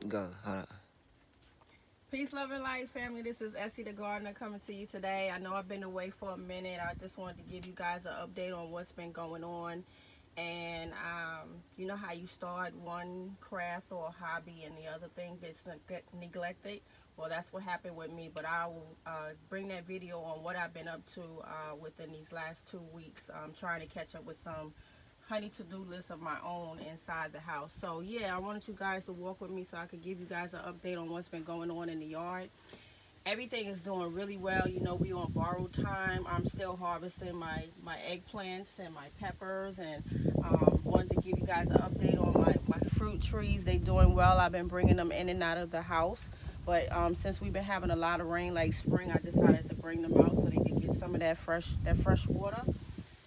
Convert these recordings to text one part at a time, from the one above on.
Go. Hold on. Peace, love, and life, family. This is Essie the Gardener coming to you today. I know I've been away for a minute. I just wanted to give you guys an update on what's been going on. And you know how you start one craft or hobby and the other thing gets neglected? Well, that's what happened with me. But I will bring that video on what I've been up to within these last 2 weeks. I'm trying to catch up with some honey to-do list of my own inside the house. So yeah, I wanted you guys to walk with me so I could give you guys an update on what's been going on in the yard. Everything is doing really well. You know, we on borrowed time. I'm still harvesting my eggplants and my peppers, and wanted to give you guys an update on my fruit trees. They doing well. I've been bringing them in and out of the house, but since we've been having a lot of rain like spring, I decided to bring them out so they can get some of that fresh water.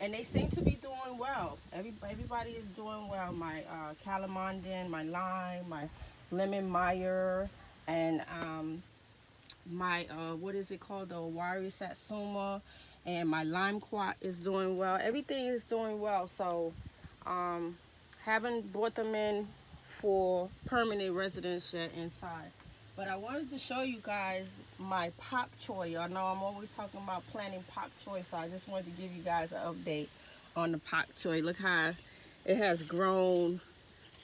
And they seem to be doing well. Everybody is doing well. My calamondin, my lime, my lemon Meyer, and my what is it called, the Wari Satsuma, and my lime quat is doing well. Everything is doing well. So haven't brought them in for permanent residence yet inside. But I wanted to show you guys my pak choy. Y'all know I'm always talking about planting pak choy, so I just wanted to give you guys an update on the pak choy. Look how it has grown,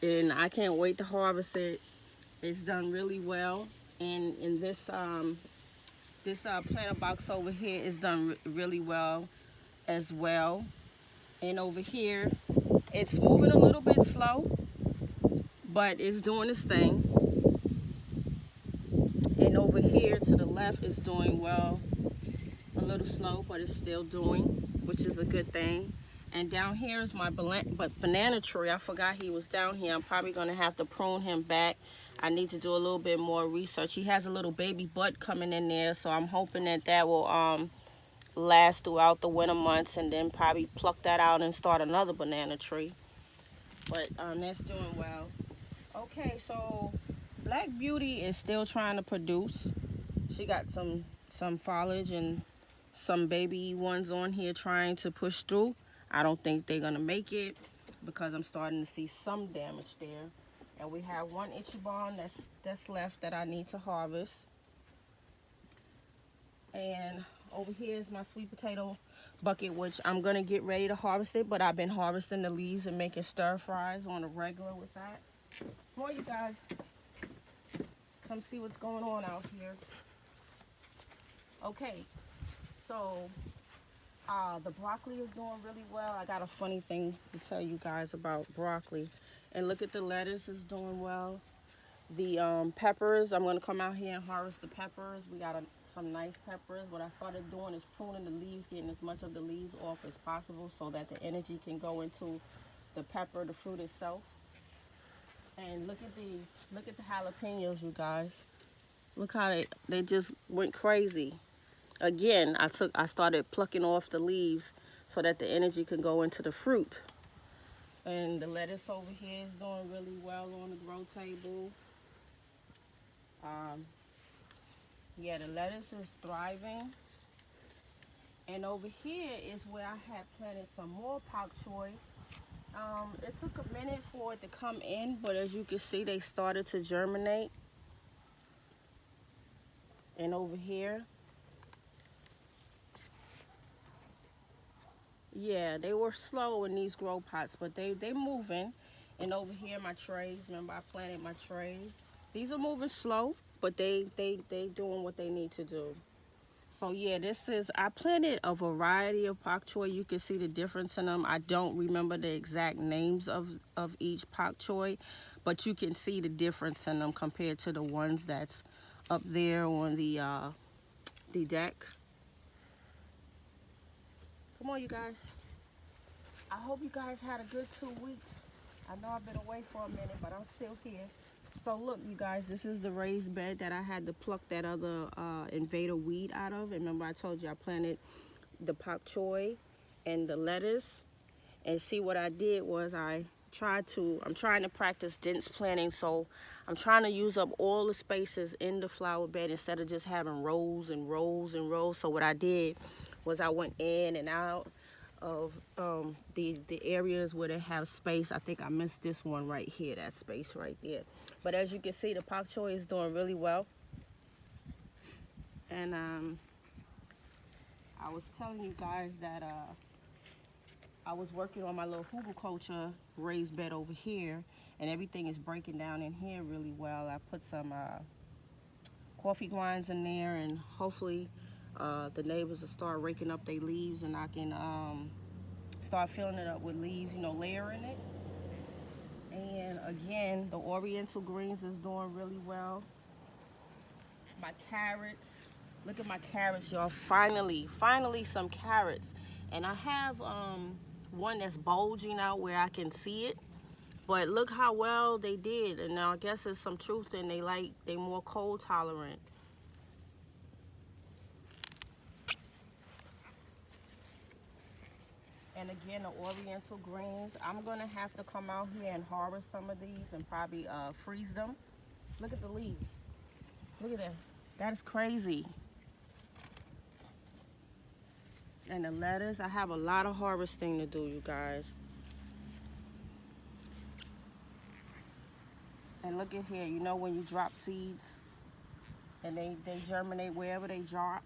and I can't wait to harvest it. It's done really well, and in this planter box over here is done really well as well. And over here, it's moving a little bit slow, but it's doing its thing. And over here to the left is doing well, a little slow, but it's still doing, which is a good thing. And down here is my banana tree. I forgot he was down here. I'm probably going to have to prune him back. I need to do a little bit more research. He has a little baby bud coming in there, so I'm hoping that will last throughout the winter months, and then probably pluck that out and start another banana tree. But that's doing well. Okay, so Black Beauty is still trying to produce. She got some foliage and some baby ones on here trying to push through. I don't think they're gonna make it because I'm starting to see some damage there. And we have one Ichiban that's left that I need to harvest. And over here is my sweet potato bucket, which I'm gonna get ready to harvest it, but I've been harvesting the leaves and making stir fries on a regular with that. Come on, you guys. Come see what's going on out here. Okay, so the broccoli is doing really well. I got a funny thing to tell you guys about broccoli. And look at the lettuce is doing well. The peppers, I'm going to come out here and harvest the peppers. We got some nice peppers. What I started doing is pruning the leaves, getting as much of the leaves off as possible so that the energy can go into the pepper, the fruit itself. And look at the jalapenos, you guys. Look how they just went crazy. Again, I started plucking off the leaves so that the energy can go into the fruit. And the lettuce over here is doing really well on the grow table. Yeah, the lettuce is thriving. And over here is where I had planted some more pak choy. It took a minute for it to come in, but as you can see, they started to germinate. And over here, yeah, they were slow in these grow pots, but they moving. And over here, my trays, remember I planted my trays. These are moving slow, but they doing what they need to do. So yeah, I planted a variety of pak choy. You can see the difference in them. I don't remember the exact names of each pak choy, but you can see the difference in them compared to the ones that's up there on the deck. Come on, you guys. I hope you guys had a good 2 weeks. I know I've been away for a minute, but I'm still here. So look, you guys, this is the raised bed that I had to pluck that other invader weed out of. And remember I told you I planted the pak choy and the lettuce. And see, what I did was I'm trying to practice dense planting. So I'm trying to use up all the spaces in the flower bed instead of just having rows and rows and rows. So what I did was I went in and out of the areas where they have space. I think I missed this one right here, that space right there. But as you can see, the pak choy is doing really well. And I was telling you guys that I was working on my little hugelkultur raised bed over here, and everything is breaking down in here really well. I put some coffee grinds in there, and hopefully the neighbors will start raking up their leaves, and I can start filling it up with leaves, you know, layering it. And again, the oriental greens is doing really well. My carrots, look at my carrots, y'all. Finally some carrots. And I have one that's bulging out where I can see it. But look how well they did. And now I guess there's some truth in they more cold tolerant. And again, the oriental greens, I'm gonna have to come out here and harvest some of these and probably freeze them. Look at the leaves. Look at that. That is crazy. And the lettuce, I have a lot of harvesting to do, you guys. And look at here, you know when you drop seeds and they germinate wherever they drop.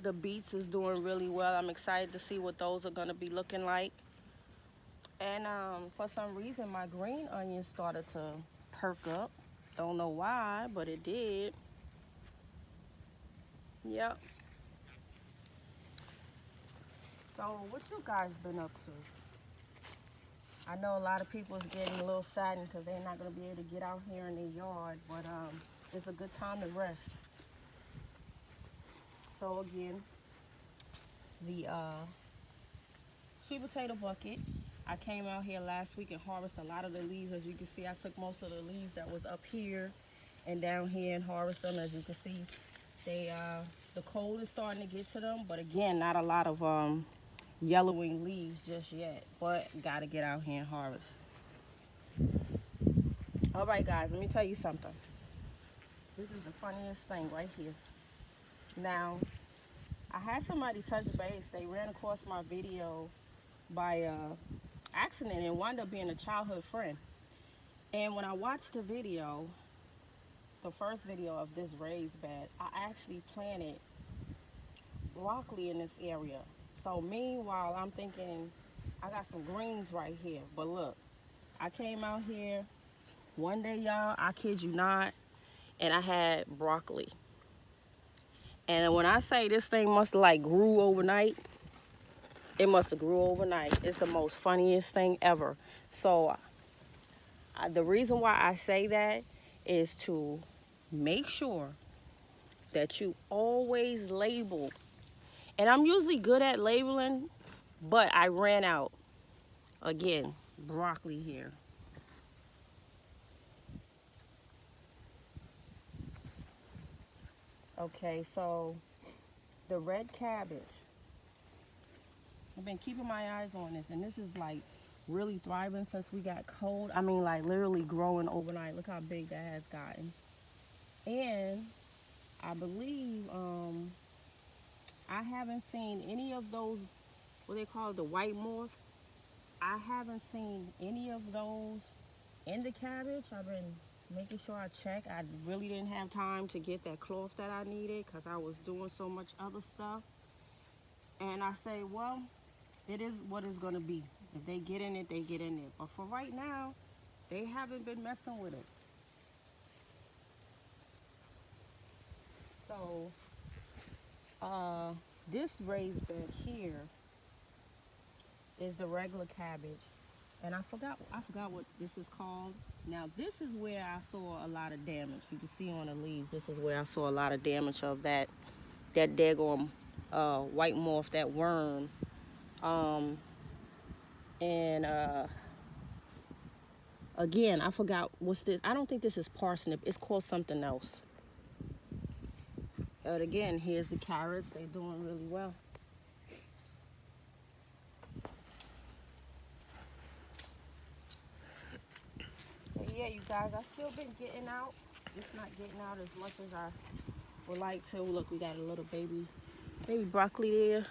The beets is doing really well. I'm excited to see what those are gonna be looking like. And for some reason, my green onions started to perk up. Don't know why, but it did. Yep. So what you guys been up to? I know a lot of people is getting a little saddened because they're not going to be able to get out here in their yard, but it's a good time to rest. So again, the sweet potato bucket, I came out here last week and harvested a lot of the leaves. As you can see, I took most of the leaves that was up here and down here and harvested them. As you can see, the cold is starting to get to them, but again, not a lot of yellowing leaves just yet, but gotta get out here and harvest. All right, guys, let me tell you something. This is the funniest thing right here. Now, I had somebody touch base. They ran across my video by accident and wound up being a childhood friend. And when I watched the video, the first video of this raised bed, I actually planted broccoli in this area. So meanwhile, I'm thinking I got some greens right here. But look, I came out here one day, y'all, I kid you not, and I had broccoli. And when I say this thing must have like grew overnight, it must have grew overnight. It's the most funniest thing ever. So the reason why I say that is to make sure that you always label. And I'm usually good at labeling, but I ran out. Again, broccoli here. Okay, so the red cabbage. I've been keeping my eyes on this, and this is like really thriving since we got cold. I mean, like literally growing overnight. Look how big that has gotten. And I believe I haven't seen any of those, what they call the white morph. I haven't seen any of those in the cabbage. I've been making sure I check. I really didn't have time to get that cloth that I needed because I was doing so much other stuff. And I say, well, it is what it's going to be. If they get in it, they get in it. But for right now, they haven't been messing with it. So, this raised bed here is the regular cabbage. And I forgot what this is called. Now, this is where I saw a lot of damage. You can see on the leaves, this is where I saw a lot of damage of that daggone white morph, that worm. Again, I forgot what's this. I don't think this is parsnip. It's called something else. But again, here's the carrots. They're doing really well. But yeah, you guys, I've still been getting out. Just not getting out as much as I would like to. Look, we got a little baby maybe broccoli there.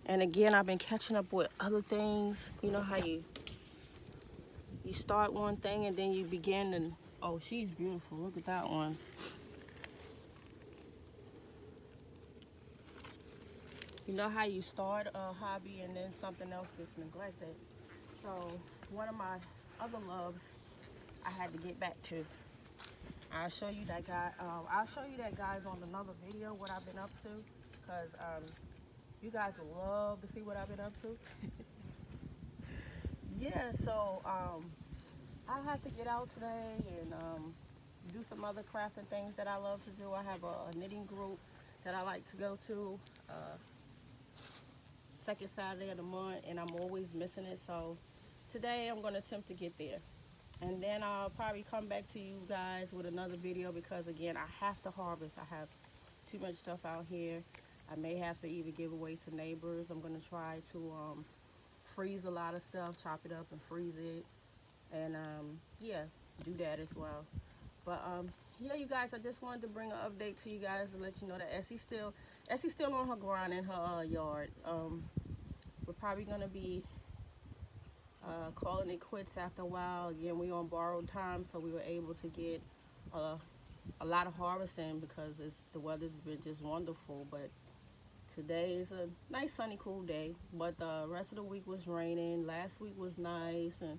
And again, I've been catching up with other things. You know how you start one thing and then you begin to, oh, she's beautiful. Look at that one. You know how you start a hobby and then something else gets neglected. So one of my other loves I had to get back to. I'll show you that guys on another video what I've been up to, because you guys will love to see what I've been up to. Yeah, so I have to get out today and do some other crafting things that I love to do. I have a knitting group that I like to go to second Saturday of the month, and I'm always missing it. So today I'm going to attempt to get there. And then I'll probably come back to you guys with another video, because again, I have to harvest. I have too much stuff out here. I may have to even give away to neighbors. I'm going to try to freeze a lot of stuff, chop it up and freeze it. And yeah, do that as well. But yeah, you guys, I just wanted to bring an update to you guys to let you know that Essie's still on her grind in her yard. We're probably going to be calling it quits after a while. Again, we on borrowed time, so we were able to get a lot of harvesting because the weather's been just wonderful. But today is a nice sunny cool day, but the rest of the week was raining. Last week was nice, and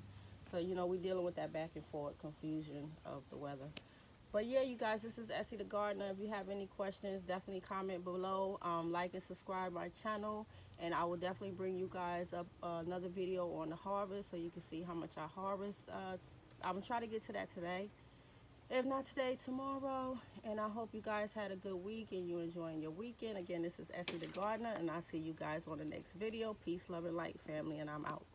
so you know, we're dealing with that back and forth confusion of the weather. But yeah, you guys, this is Essie the Gardener. If you have any questions, definitely comment below. Like and subscribe my channel, and I will definitely bring you guys up another video on the harvest so you can see how much I harvest. I'm gonna try to get to that today. If not today, tomorrow. And I hope you guys had a good week and you enjoying your weekend. Again, this is Essie the Gardener, and I'll see you guys on the next video. Peace, love, and light, family, and I'm out.